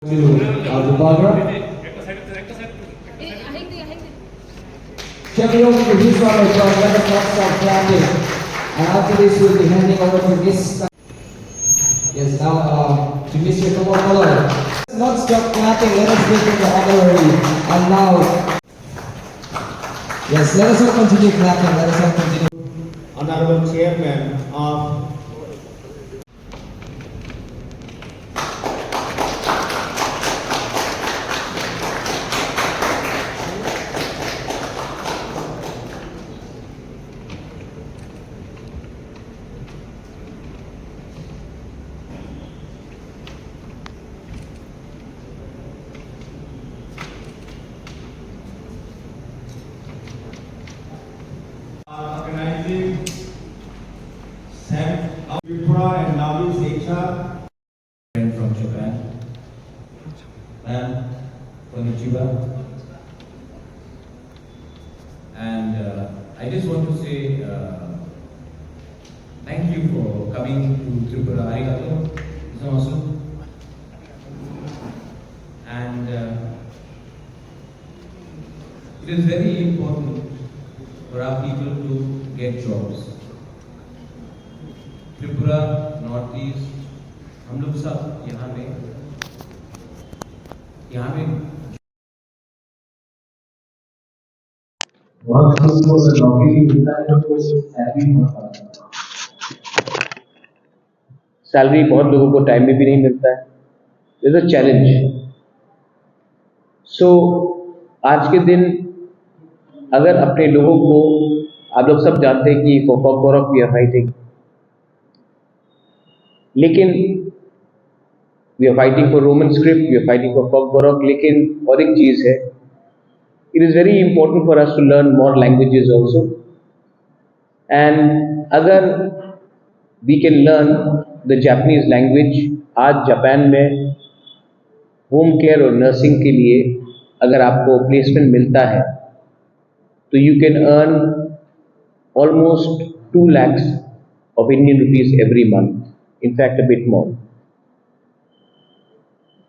to the blogger. Carry over to his brother from 11 o'clock start clapping. And after this we'll be handing over to Miss. Yes, now to Mr. Kamokolo. Let's not stop clapping, let us give him the honorary. And now, yes, let us all continue clapping, let us all continue. Honorable Chairman of organizing Sam Tripura and Navi Seksha From Japan. Ma'am, konnichiwa. And I just want to say thank you for coming to Tripura. Arigato. Gozaimasu. And it is very important for our people to get jobs. Tripura north east हम लोग सब यहाँ में बहुत खुश हो sir नौकरी मिलता है तो कोई सैलरी बहुत आता है। सैलरी बहुत लोगों को टाइम में भी नहीं मिलता है। It's a challenge. सो आज के दिन अगर अपने लोगों को, आप लोग सब जानते हैं कि for Kokborok we are fighting, लेकिन we are fighting for Roman script, we are fighting for Kokborok, लेकिन और एक चीज़ है, it is very important for us to learn more languages also. And अगर we can learn the Japanese language, आज Japan में home care और nursing के लिए अगर आपको प्लेसमेंट मिलता है तो you can earn almost 2 lakhs of Indian rupees every month, in fact a bit more.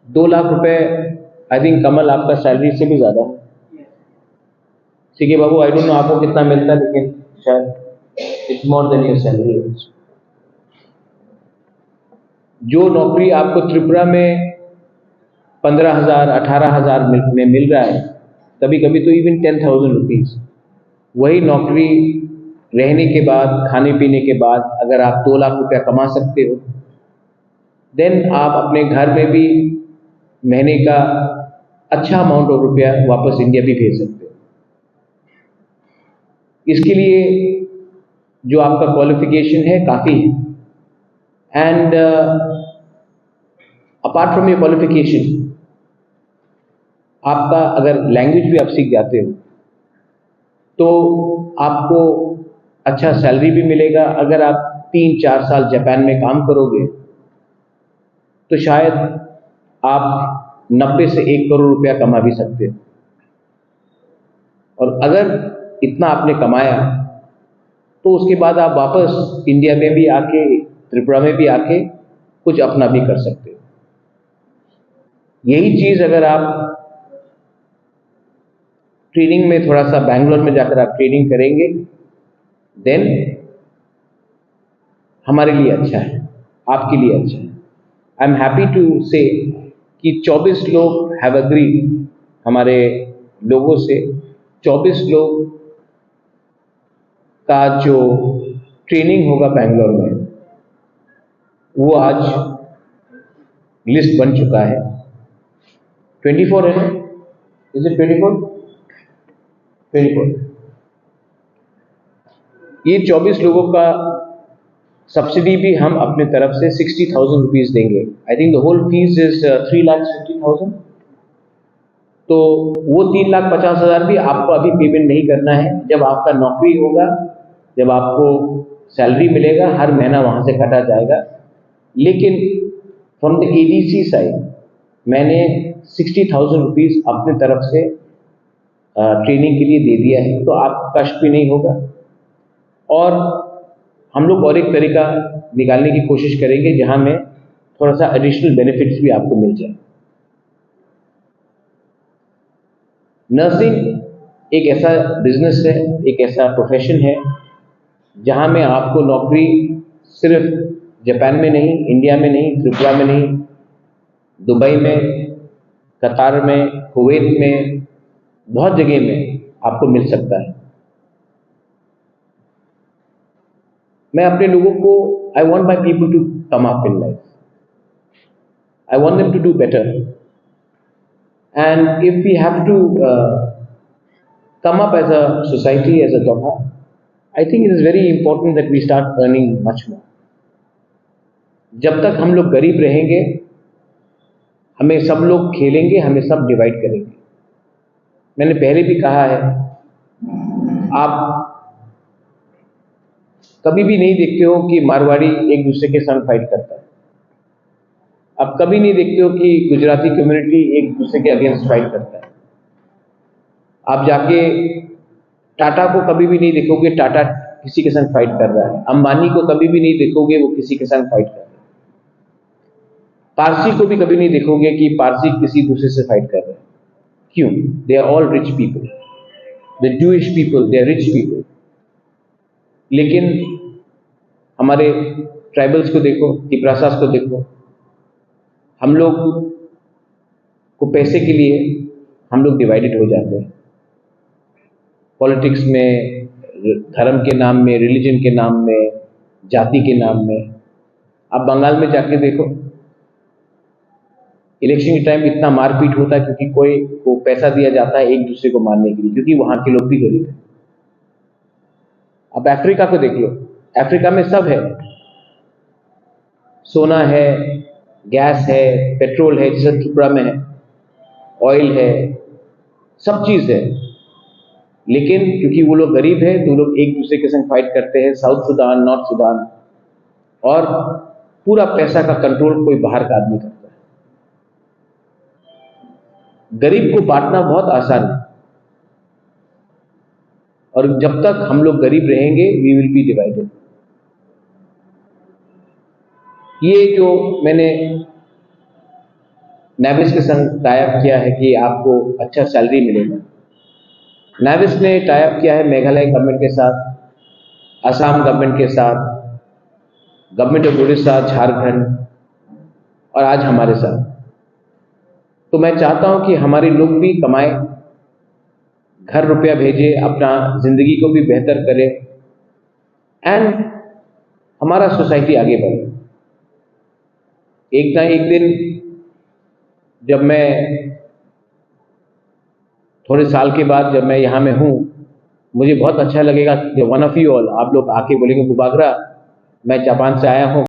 2 lakh रुपए आई थिंक कमल आपका सैलरी से भी ज़्यादा है। ठीक है बाबू, आई डोंट नो आपको कितना मिलता है, लेकिन शायद it's more than your salary. जो नौकरी आपको त्रिपुरा में 15,000 18,000 में मिल रहा है, कभी कभी तो इवन 10,000 रुपीज़, वही नौकरी रहने के बाद, खाने पीने के बाद अगर आप 2 लाख रुपया कमा सकते हो, देन आप अपने घर में भी महीने का अच्छा अमाउंट ऑफ रुपया वापस इंडिया भी भेज सकते हो। इसके लिए जो आपका क्वालिफिकेशन है काफ़ी है। And apart from your qualification, आपका अगर लैंग्वेज भी आप सीख जाते हो तो आपको अच्छा सैलरी भी मिलेगा। अगर आप 3-4 साल जापान में काम करोगे तो शायद आप 90 से 1 करोड़ रुपया कमा भी सकते हो। और अगर इतना आपने कमाया तो उसके बाद आप वापस इंडिया में भी आके, त्रिपुरा में भी आके कुछ अपना भी कर सकते हो। यही चीज़ अगर आप ट्रेनिंग में थोड़ा सा बैंगलोर में जाकर आप ट्रेनिंग करेंगे, देन हमारे लिए अच्छा है, आपके लिए अच्छा है। आई एम हैप्पी टू से कि 24 लोग हैव अग्रीड, हमारे लोगों से 24 लोग का जो ट्रेनिंग होगा बैंगलोर में, वो आज लिस्ट बन चुका है। 24 है ना? Is it 24? 24। ये 24 लोगों का सब्सिडी भी हम अपने तरफ से 60,000 रुपीज़ देंगे। I think the whole fees is 3,50,000। तो वो 3,50,000 भी आपको अभी पेमेंट नहीं करना है। जब आपका नौकरी होगा, जब आपको सैलरी मिलेगा, हर महीना वहाँ से काटा जाएगा। लेकिन फ्रॉम द एडीसी साइड मैंने 60,000 रुपीज़ अपने तरफ से ट्रेनिंग के लिए दे दिया है, तो आप कष्ट भी नहीं होगा। और हम लोग और एक तरीका निकालने की कोशिश करेंगे जहां में थोड़ा सा एडिशनल बेनिफिट्स भी आपको मिल जाए। नर्सिंग एक ऐसा बिजनेस है, एक ऐसा प्रोफेशन है जहां में आपको नौकरी सिर्फ जापान में नहीं, इंडिया में नहीं, त्रिपुरा में नहीं, दुबई में, कतार में, कुवैत में, बहुत जगह में आपको मिल सकता है। मैं अपने लोगों को, I want my people to come up in life, I want them to do better, and if we have to come up as a society, as a Doha, I think it is very important that we start earning much more. जब तक हम लोग गरीब रहेंगे, हमें सब लोग खेलेंगे, हमें सब डिवाइड करेंगे। मैंने पहले भी कहा है, आप कभी भी नहीं देखते हो कि मारवाड़ी एक दूसरे के संग फाइट करता है। आप कभी नहीं देखते हो कि गुजराती कम्युनिटी एक दूसरे के अगेंस्ट फाइट करता है। आप जाके टाटा को कभी भी नहीं देखोगे टाटा किसी के संग फाइट कर रहा है। अंबानी को कभी भी नहीं देखोगे वो किसी के संग फाइट कर रहा है। पारसी को भी कभी नहीं देखोगे कि पारसी किसी दूसरे से फाइट कर रहे हैं। क्यों? They are all rich people, the Jewish people, they are rich people. लेकिन हमारे ट्राइबल्स को देखो, तिपरासास को देखो, हम लोग को पैसे के लिए हम लोग डिवाइडेड हो जाते हैं। पॉलिटिक्स में, धर्म के नाम में, रिलीजन के नाम में, जाति के नाम में। आप बंगाल में जाके देखो, इलेक्शन के टाइम इतना मारपीट होता है क्योंकि कोई को पैसा दिया जाता है एक दूसरे को मारने के लिए, क्योंकि वहां के लोग भी गरीब हैं। अब अफ्रीका को देख लो, अफ्रीका में सब है, सोना है, गैस है, पेट्रोल है, जैसे त्रिपुरा में है, ऑयल है, सब चीज है। लेकिन क्योंकि वो लोग गरीब हैं तो लोग एक दूसरे के संग फाइट करते हैं, साउथ सुदान, नॉर्थ सुदान, और पूरा पैसा का कंट्रोल कोई बाहर का आदमी करता है। गरीब को बांटना बहुत आसान है, और जब तक हम लोग गरीब रहेंगे वी विल बी डिवाइडेड। ये जो मैंने नेविस के संग टाई अप किया है कि आपको अच्छा सैलरी मिलेगा। नेविस ने टाई अप किया है मेघालय गवर्नमेंट के साथ, असम गवर्नमेंट के साथ, गवर्नमेंट ऑफ उड़ीसा, झारखंड, और आज हमारे साथ। तो मैं चाहता हूं कि हमारे लोग भी कमाएं, घर रुपया भेजे, अपना जिंदगी को भी बेहतर करें, एंड हमारा सोसाइटी आगे बढ़े। एक ना एक दिन जब मैं थोड़े साल के बाद जब मैं यहाँ में हूँ, मुझे बहुत अच्छा लगेगा कि वन ऑफ यू ऑल, आप लोग आके बोलेंगे बुबागरा मैं जापान से आया हूँ,